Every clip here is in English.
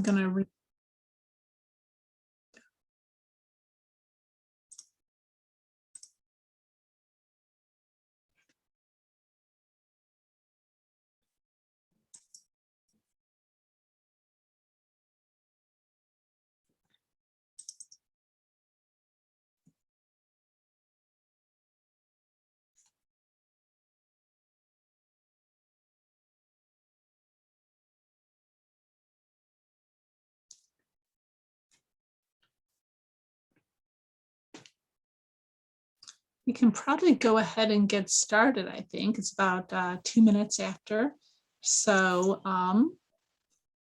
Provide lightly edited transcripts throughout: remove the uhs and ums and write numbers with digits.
I'm going to we can probably go ahead and get started. I think it's about 2 minutes after. So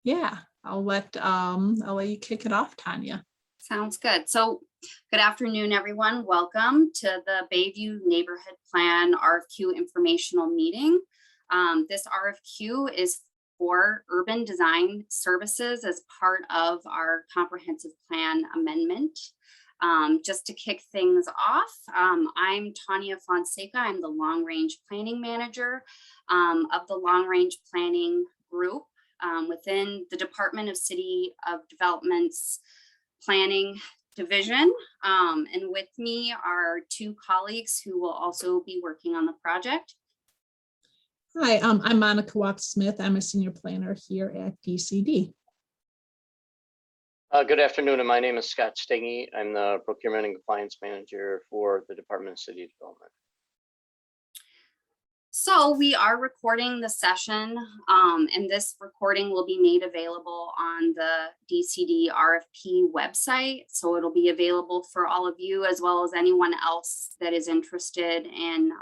yeah, I'll let you kick it off, Tanya. Sounds good. So good afternoon, everyone. Welcome to the Bayview Neighborhood Plan RFQ informational meeting. This RFQ is for urban design services as part of our comprehensive plan amendment. Just to kick things off, I'm Tanya Fonseca. I'm the long range planning manager of the long range planning group within the Department of City of Development's planning division. And with me are two colleagues who will also be working on the project. Hi, I'm Monica Watts-Smith. I'm a senior planner here at DCD. Good afternoon, and my name is Scott Steggy. I'm the Procurement and Compliance Manager for the Department of City Development. So we are recording the session, and this recording will be made available on the DCD RFP website. So it'll be available for all of you as well as anyone else that is interested in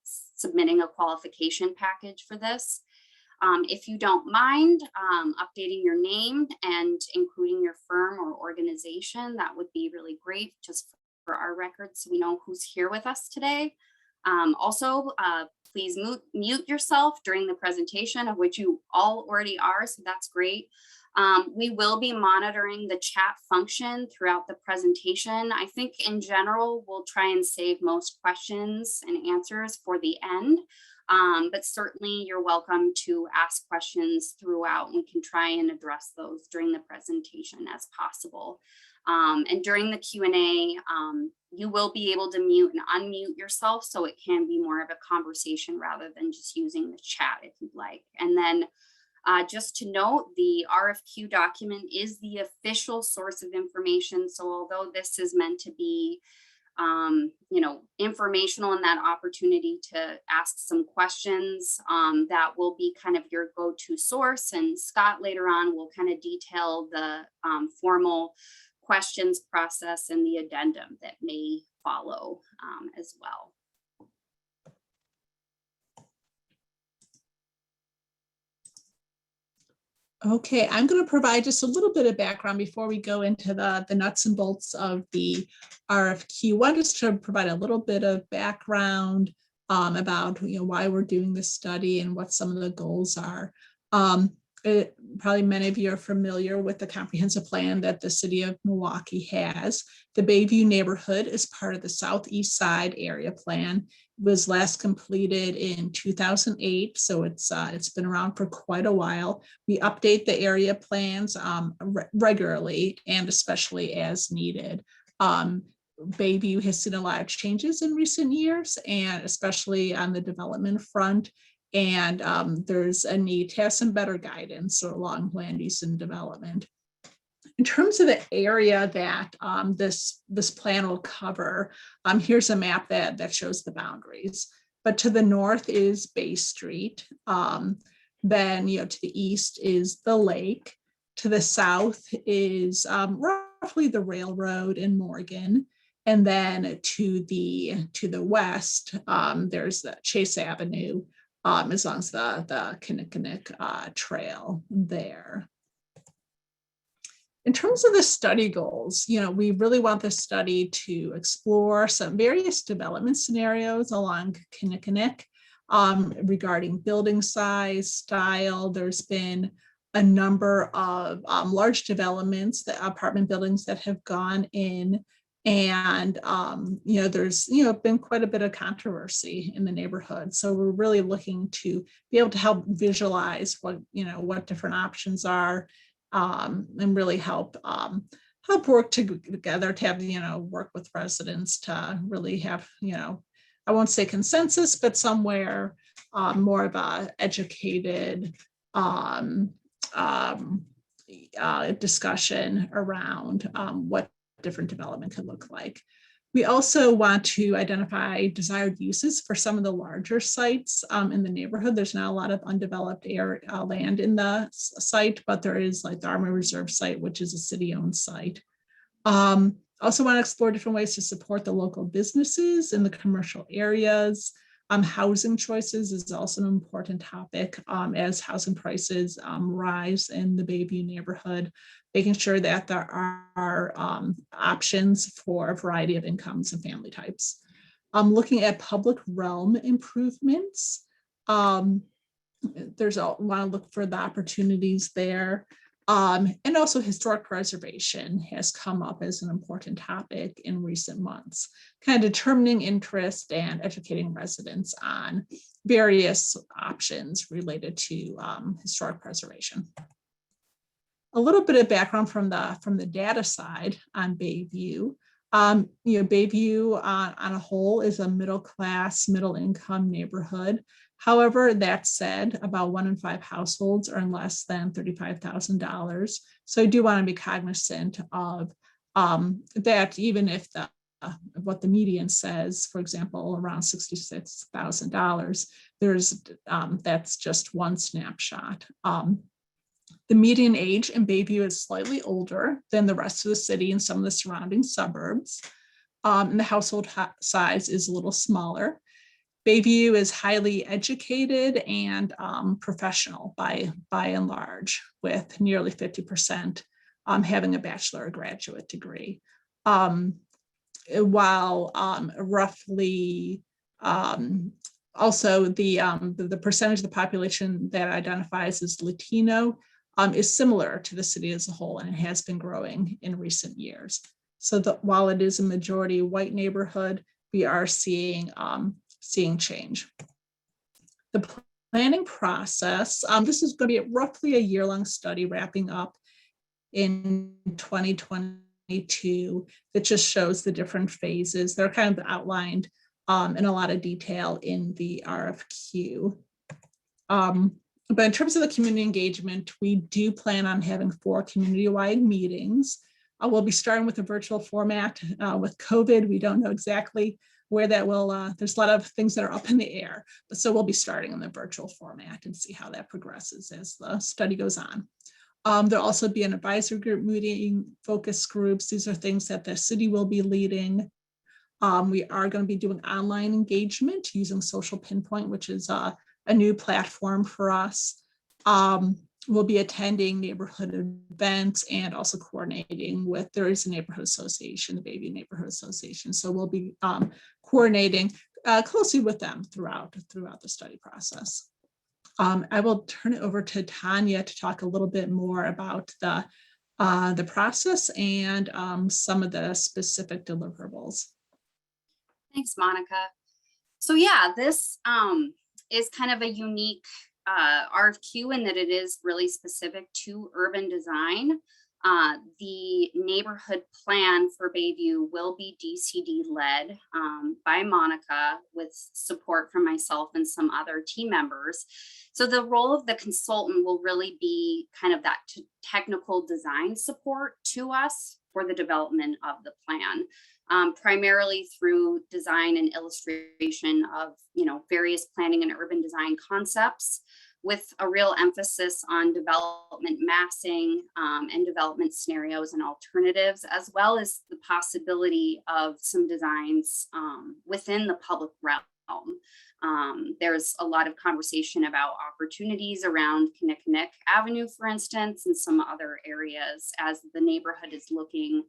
submitting a qualification package for this. If you don't mind updating your name and including your firm or organization, that would be really great just for our records so we know who's here with us today. Also, please mute yourself during the presentation, of which you all already are, so that's great. We will be monitoring the chat function throughout the presentation. I think in general, we'll try and save most questions and answers for the end. But certainly you're welcome to ask questions throughout, and we can try and address those during the presentation as possible. And during the Q&A, you will be able to mute and unmute yourself, so it can be more of a conversation rather than just using the chat if you'd like. And then just to note, the RFQ document is the official source of information. So although this is meant to be informational and that opportunity to ask some questions, that will be kind of your go-to source. And Scott later on will kind of detail the formal questions process and the addendum that may follow as well. Okay, I'm going to provide just a little bit of background before we go into the nuts and bolts of the RFQ. One, just to provide a little bit of background about why we're doing this study and what some of the goals are. Probably many of you are familiar with the comprehensive plan that the city of Milwaukee has. The Bayview neighborhood is part of the Southeast Side area plan. It was last completed in 2008, so it's been around for quite a while. We update the area plans regularly and especially as needed. Bayview has seen a lot of changes in recent years, and especially on the development front. And there's a need to have some better guidance along land use and development. In terms of the area that this plan will cover, here's a map that shows the boundaries. But to the north is Bay Street. Then, to the east is the lake. To the south is roughly the railroad in Morgan. And then to the west, there's the Chase Avenue. As long as the Kinnickinnick Trail there. In terms of the study goals, we really want this study to explore some various development scenarios along Kinnickinnick regarding building size, style. There's been a number of large developments, the apartment buildings that have gone in. And, there's, been quite a bit of controversy in the neighborhood. So we're really looking to be able to help visualize what different options are and really help work together to have, work with residents to really have, I won't say consensus, but somewhere more of a educated discussion around what different development could look like. We also want to identify desired uses for some of the larger sites in the neighborhood. There's not a lot of undeveloped land in the site, but there is like the Army Reserve site, which is a city-owned site. Also want to explore different ways to support the local businesses in the commercial areas. Housing choices is also an important topic as housing prices rise in the Bayview neighborhood, making sure that there are options for a variety of incomes and family types. Looking at public realm improvements, want to look for the opportunities there. And also historic preservation has come up as an important topic in recent months, kind of determining interest and educating residents on various options related to historic preservation. A little bit of background from the data side on Bayview. Bayview on a whole is a middle class, middle income neighborhood. However, that said, about 1 in 5 households earn less than $35,000. So I do want to be cognizant of that, even if what the median says, for example, around $66,000, that's just one snapshot. The median age in Bayview is slightly older than the rest of the city and some of the surrounding suburbs. And the household size is a little smaller. Bayview is highly educated and professional by and large, with nearly 50% having a bachelor or graduate degree. While roughly also the percentage of the population that identifies as Latino is similar to the city as a whole, and it has been growing in recent years. So while it is a majority white neighborhood, we are seeing change. The planning process, this is going to be roughly a year-long study wrapping up in 2022 that just shows the different phases. They're kind of outlined in a lot of detail in the RFQ. But in terms of the community engagement, we do plan on having 4 community-wide meetings. We'll be starting with a virtual format. With COVID, we don't know exactly where that will, there's a lot of things that are up in the air, but so we'll be starting in the virtual format and see how that progresses as the study goes on. There'll also be an advisory group meeting, focus groups. These are things that the city will be leading. We are going to be doing online engagement using Social Pinpoint, which is a new platform for us. We'll be attending neighborhood events and also coordinating with, there is a neighborhood association, the Bayview Neighborhood Association. So we'll be coordinating closely with them throughout the study process. I will turn it over to Tanya to talk a little bit more about the process and some of the specific deliverables. Thanks, Monica. So yeah, this is kind of a unique RFQ in that it is really specific to urban design. The neighborhood plan for Bayview will be DCD led by Monica with support from myself and some other team members. So the role of the consultant will really be kind of that technical design support to us for the development of the plan, primarily through design and illustration of various planning and urban design concepts, with a real emphasis on development massing and development scenarios and alternatives, as well as the possibility of some designs within the public realm. There's a lot of conversation about opportunities around Kinnickinnick Avenue, for instance, and some other areas as the neighborhood is looking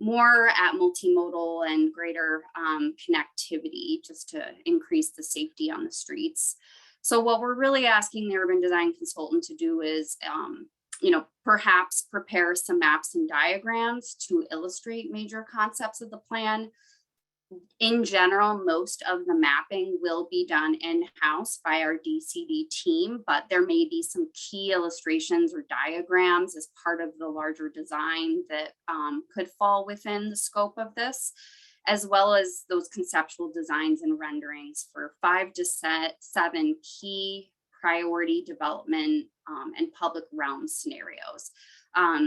more at multimodal and greater connectivity just to increase the safety on the streets. So what we're really asking the urban design consultant to do is, perhaps prepare some maps and diagrams to illustrate major concepts of the plan, in general, most of the mapping will be done in-house by our DCD team, but there may be some key illustrations or diagrams as part of the larger design that could fall within the scope of this, as well as those conceptual designs and renderings for 5 to 7 key priority development and public realm scenarios.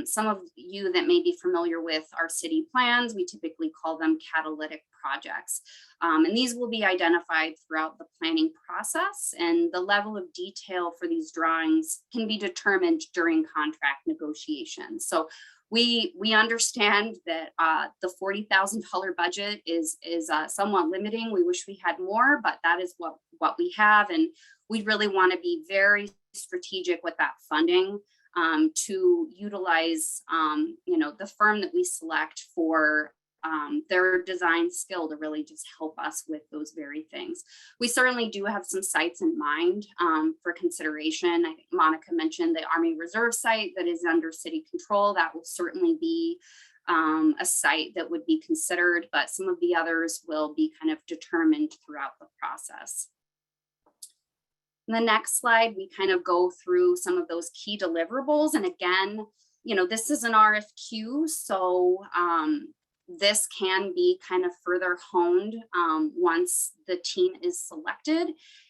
Some of you that may be familiar with our city plans, we typically call them catalytic projects. And these will be identified throughout the planning process, and the level of detail for these drawings can be determined during contract negotiations. So we understand that the $40,000 budget is somewhat limiting. We wish we had more, but that is what we have. And we really want to be very strategic with that funding to utilize, the firm that we select for their design skill to really just help us with those very things. We certainly do have some sites in mind for consideration. I think Monica mentioned the Army Reserve site that is under city control. That will certainly be a site that would be considered, but some of the others will be kind of determined throughout the process. In the next slide, we kind of go through some of those key deliverables. And again, this is an RFQ, so this can be kind of further honed once the team is selected,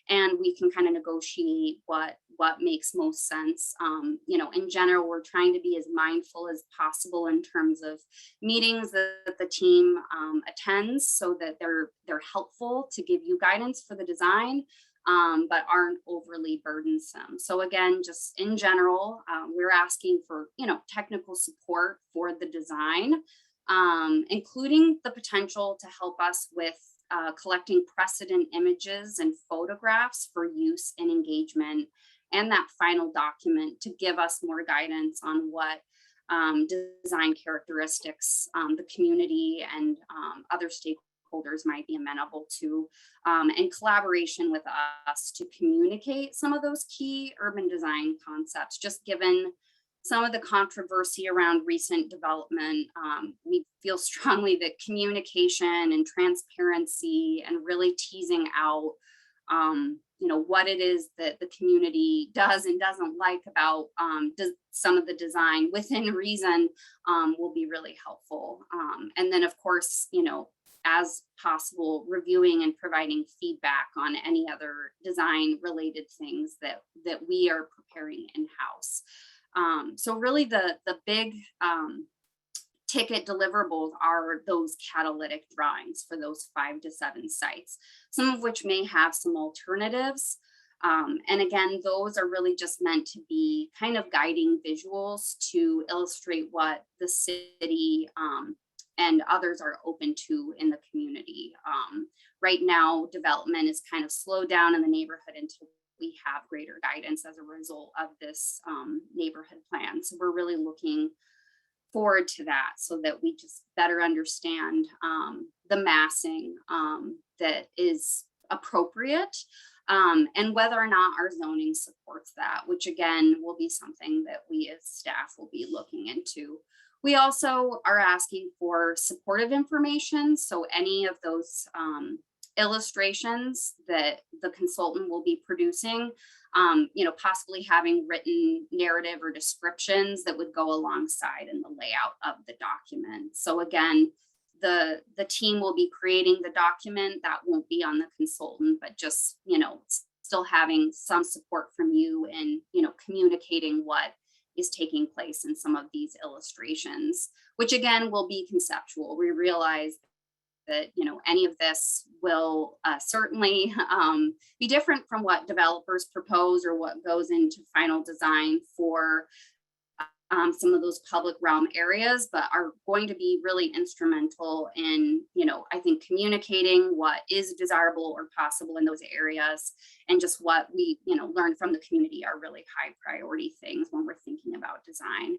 and we can kind of negotiate what makes most sense. In general, we're trying to be as mindful as possible in terms of meetings that the team attends, so that they're helpful to give you guidance for the design, but aren't overly burdensome. So again, just in general, we're asking for, technical support for the design, including the potential to help us with collecting precedent images and photographs for use and engagement, and that final document to give us more guidance on what design characteristics the community and other stakeholders might be amenable to, and collaboration with us to communicate some of those key urban design concepts. Just given some of the controversy around recent development, we feel strongly that communication and transparency and really teasing out what it is that the community does and doesn't like about some of the design within reason will be really helpful. And then of course, as possible, reviewing and providing feedback on any other design related things that we are preparing in-house. So really the big ticket deliverables are those catalytic drawings for those 5 to 7 sites, some of which may have some alternatives. And again, those are really just meant to be kind of guiding visuals to illustrate what the city and others are open to in the community. Right now, development is kind of slowed down in the neighborhood until we have greater guidance as a result of this neighborhood plan. So we're really looking forward to that, so that we just better understand the massing that is appropriate, and whether or not our zoning supports that, which again will be something that we as staff will be looking into. We also are asking for supportive information. So any of those illustrations that the consultant will be producing, possibly having written narrative or descriptions that would go alongside in the layout of the document. So again, the team will be creating the document. That won't be on the consultant, but just, still having some support from you and, communicating what is taking place in some of these illustrations, which again will be conceptual. We realize that any of this will certainly be different from what developers propose or what goes into final design for some of those public realm areas, but are going to be really instrumental in, I think, communicating what is desirable or possible in those areas, and just what we, learn from the community are really high priority things when we're thinking about design.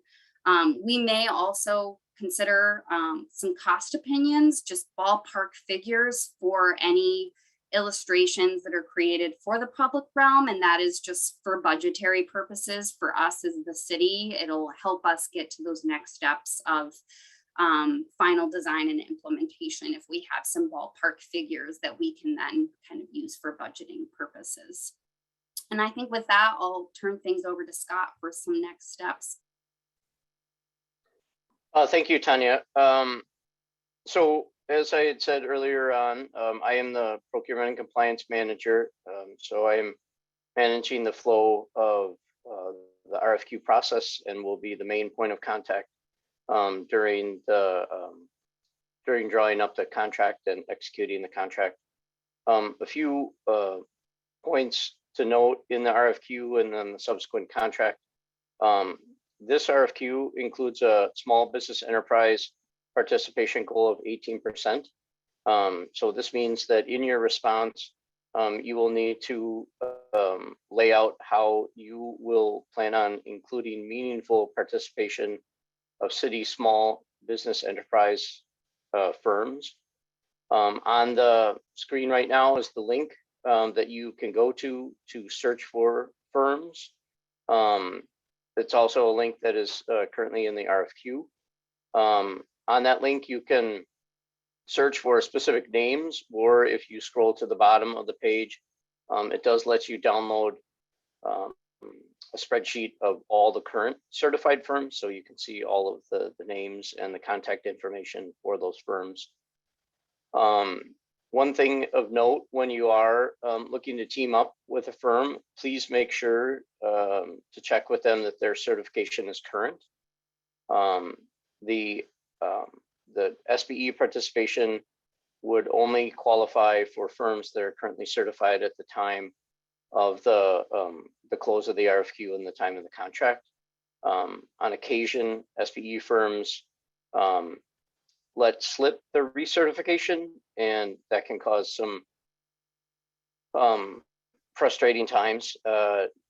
We may also consider some cost opinions, just ballpark figures for any illustrations that are created for the public realm, and that is just for budgetary purposes for us as the city. It'll help us get to those next steps of final design and implementation if we have some ballpark figures that we can then kind of use for budgeting purposes. And I think with that, I'll turn things over to Scott for some next steps. Thank you, Tanya. So as I had said earlier on, I am the procurement and compliance manager. So I am managing the flow of the RFQ process and will be the main point of contact during drawing up the contract and executing the contract. A few points to note in the RFQ and then the subsequent contract. This RFQ includes a small business enterprise participation goal of 18%. So this means that in your response, you will need to lay out how you will plan on including meaningful participation of city small business enterprise firms. On the screen right now is the link that you can go to search for firms. It's also a link that is currently in the RFQ. On that link, you can search for specific names, or if you scroll to the bottom of the page, it does let you download a spreadsheet of all the current certified firms, so you can see all of the names and the contact information for those firms. One thing of note, when you are looking to team up with a firm, please make sure to check with them that their certification is current. The SBE participation would only qualify for firms that are currently certified at the time of the close of the RFQ and the time of the contract. On occasion, SBE firms let slip the recertification, and that can cause some frustrating times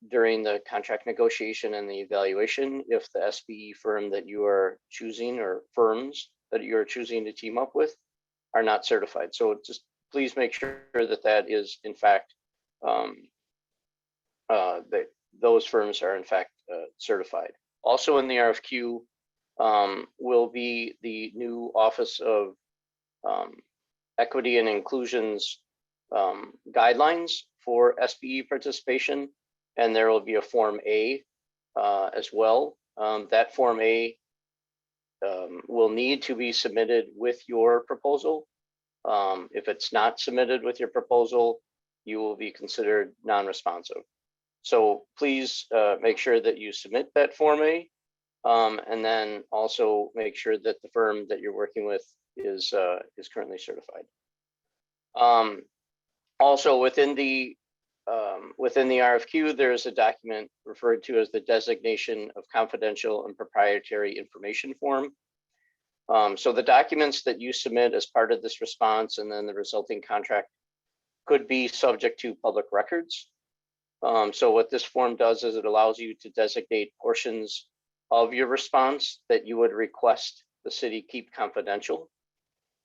during the contract negotiation and the evaluation if the SBE firm that you are choosing or firms that you're choosing to team up with are not certified. So just please make sure that that is in fact, that those firms are in fact certified. Also in the RFQ will be the new Office of Equity and Inclusion's guidelines for SBE participation, and there will be a Form A as well. That Form A will need to be submitted with your proposal. If it's not submitted with your proposal, you will be considered non-responsive. So please make sure that you submit that Form A, and then also make sure that the firm that you're working with is currently certified. Also within the RFQ, there's a document referred to as the designation of confidential and proprietary information form. So the documents that you submit as part of this response and then the resulting contract could be subject to public records. So what this form does is it allows you to designate portions of your response that you would request the city keep confidential.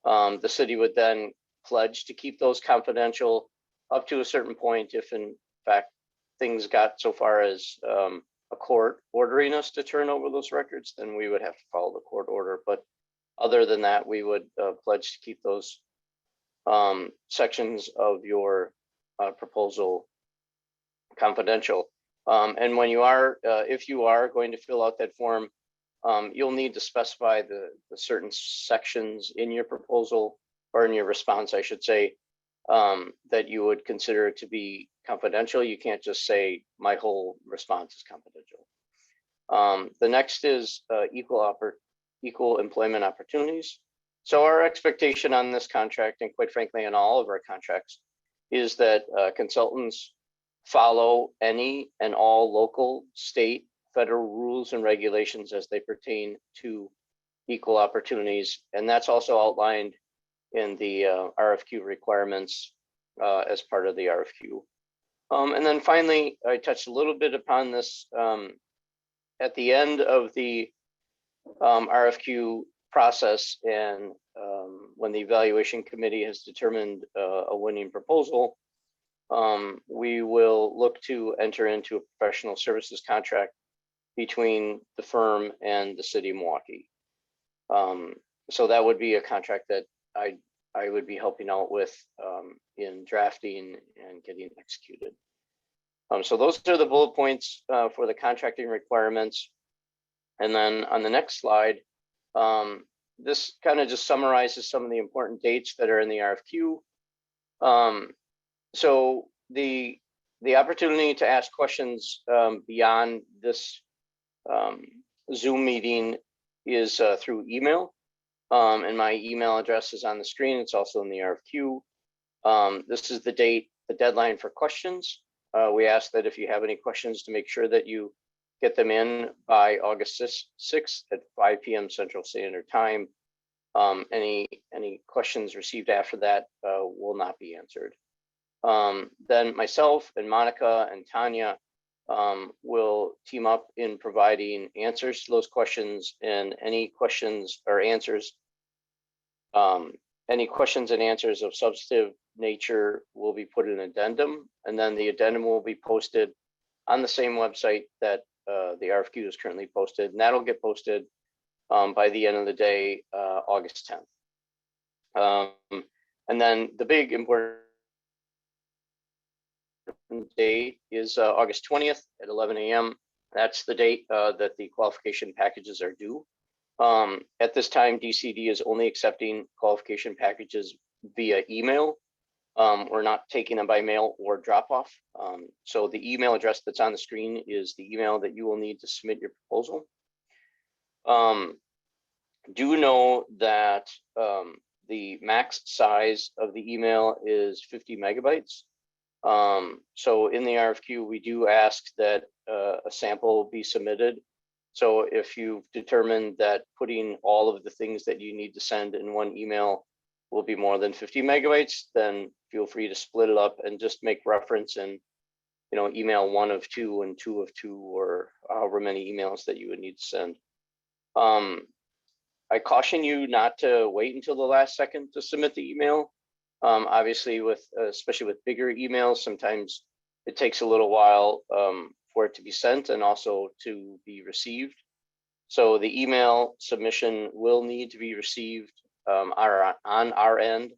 The city would then pledge to keep those confidential up to a certain point. If in fact things got so far as a court ordering us to turn over those records, then we would have to follow the court order. But other than that, we would pledge to keep those sections of your proposal confidential. And when you are, if you are going to fill out that form, you'll need to specify the certain sections in your proposal, or in your response, I should say, that you would consider to be confidential. You can't just say my whole response is confidential. The next is equal employment opportunities. So our expectation on this contract, and quite frankly on all of our contracts, is that consultants follow any and all local, state, federal rules and regulations as they pertain to equal opportunities. And that's also outlined in the RFQ requirements as part of the RFQ. And then finally, I touched a little bit upon this at the end of the RFQ process, and when the evaluation committee has determined a winning proposal, we will look to enter into a professional services contract between the firm and the city of Milwaukee. So that would be a contract that I would be helping out with in drafting and getting executed. So those are the bullet points for the contracting requirements. And then on the next slide, this kind of just summarizes some of the important dates that are in the RFQ. So the opportunity to ask questions beyond this Zoom meeting is through email. And my email address is on the screen. It's also in the RFQ. This is the deadline for questions. We ask that if you have any questions to make sure that you get them in by August 6th at 5 p.m. Central Standard Time. Any questions received after that will not be answered. Then myself and Monica and Tanya will team up in providing answers to those questions, and any questions or answers, any questions and answers of substantive nature will be put in addendum, and then the addendum will be posted on the same website that the RFQ is currently posted, and that'll get posted by the end of the day, August 10th. And then the big important date is August 20th at 11 a.m. That's the date that the qualification packages are due. At this time, DCD is only accepting qualification packages via email. We're not taking them by mail or drop off. So the email address that's on the screen is the email that you will need to submit your proposal. Do know that the max size of the email is 50 megabytes. So in the RFQ, we do ask that a sample be submitted. So if you've determined that putting all of the things that you need to send in one email will be more than 50 megabytes, then feel free to split it up and just make reference in, email 1 of 2 and 2 of 2, or however many emails that you would need to send. I caution you not to wait until the last second to submit the email. Obviously, especially with bigger emails, sometimes it takes a little while for it to be sent and also to be received. So the email submission will need to be received on our end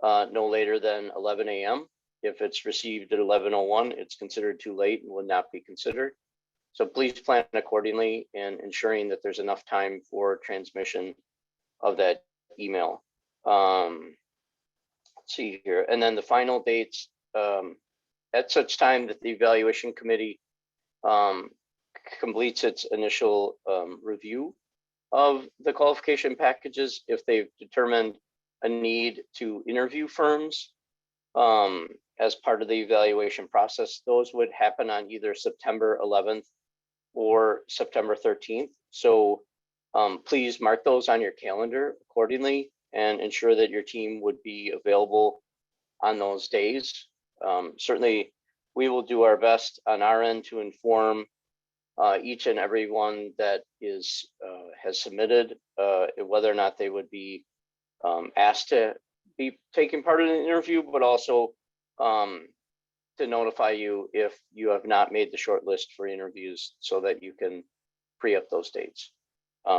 no later than 11 a.m. If it's received at 11:01, it's considered too late and would not be considered. So please plan accordingly and ensuring that there's enough time for transmission of that email. Let's see here. And then the final dates, at such time that the evaluation committee completes its initial review of the qualification packages, if they've determined a need to interview firms as part of the evaluation process, those would happen on either September 11th or September 13th. So please mark those on your calendar accordingly and ensure that your team would be available on those days. Certainly, we will do our best on our end to inform each and every one that has submitted whether or not they would be asked to be taking part in an interview, but also to notify you if you have not made the short list for interviews so that you can pre-up those dates.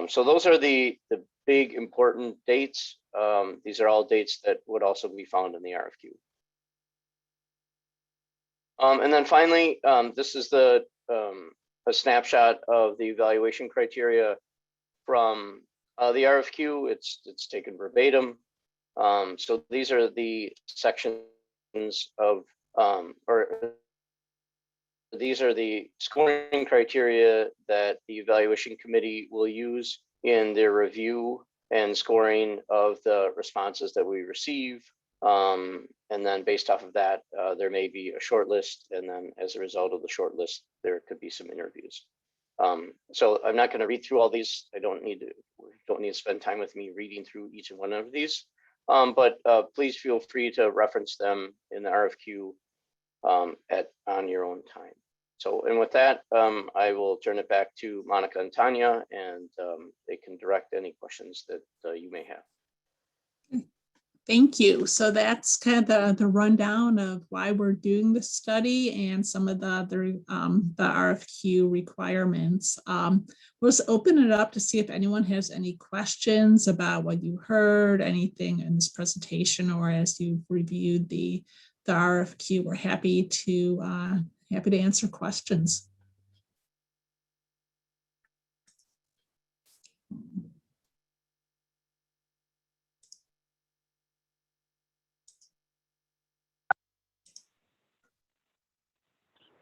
So those are the big important dates. These are all dates that would also be found in the RFQ. And then finally, this is a snapshot of the evaluation criteria from the RFQ. It's taken verbatim. So these are the sections of, these are the scoring criteria that the evaluation committee will use in their review and scoring of the responses that we receive. And then based off of that, there may be a short list, and then as a result of the short list, there could be some interviews. So I'm not going to read through all these. Don't need to spend time with me reading through each one of these. But please feel free to reference them in the RFQ on your own time. So, and with that, I will turn it back to Monica and Tanya, and they can direct any questions that you may have. Thank you. So that's kind of the rundown of why we're doing this study and some of the RFQ requirements. We'll just open it up to see if anyone has any questions about what you heard, anything in this presentation, or as you've reviewed the RFQ. We're happy to answer questions.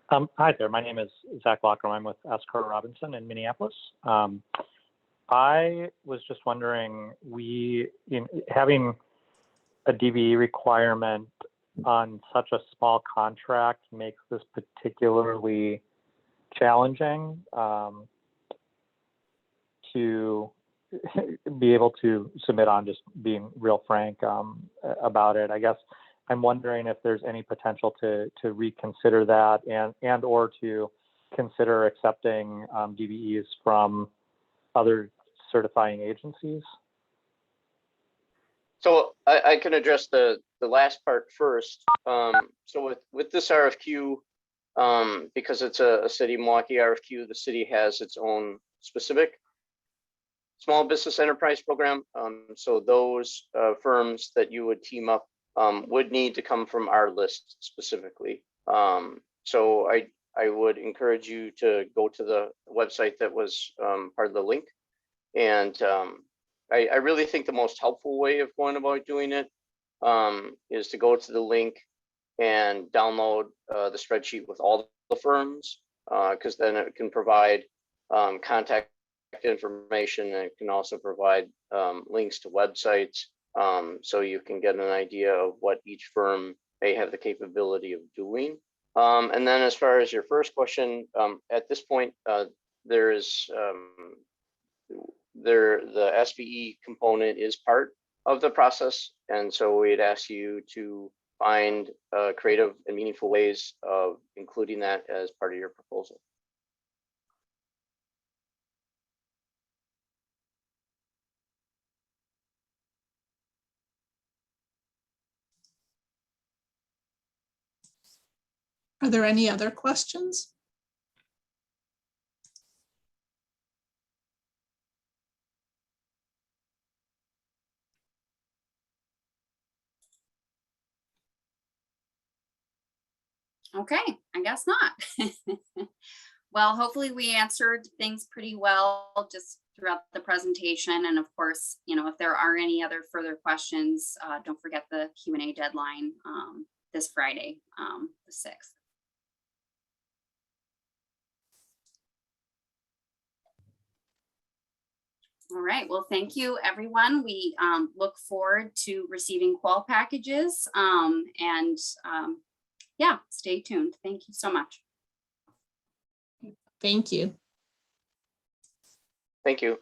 Hi there, my name is Zach Locker. I'm with Ascar Robinson in Minneapolis. I was just wondering, having a DBE requirement on such a small contract makes this particularly challenging to be able to submit on, just being real frank about it. I guess I'm wondering if there's any potential to reconsider that and or to consider accepting DBEs from other certifying agencies. So I can address the last part first. So with this RFQ, because it's a city Milwaukee RFQ, the city has its own specific small business enterprise program. So those firms that you would team up would need to come from our list specifically. So I would encourage you to go to the website that was part of the link. And I really think the most helpful way of going about doing it is to go to the link and download the spreadsheet with all the firms, because then it can provide contact information, and it can also provide links to websites, so you can get an idea of what each firm may have the capability of doing. And then as far as your first question, at this point, there is the SBE component is part of the process, and so we'd ask you to find creative and meaningful ways of including that as part of your proposal. Are there any other questions? Okay, I guess not. Well, hopefully we answered things pretty well just throughout the presentation. And of course, if there are any other further questions, don't forget the Q&A deadline this Friday, the 6th. All right, well, thank you, everyone. We look forward to receiving qual packages, and yeah, stay tuned. Thank you so much. Thank you. Thank you.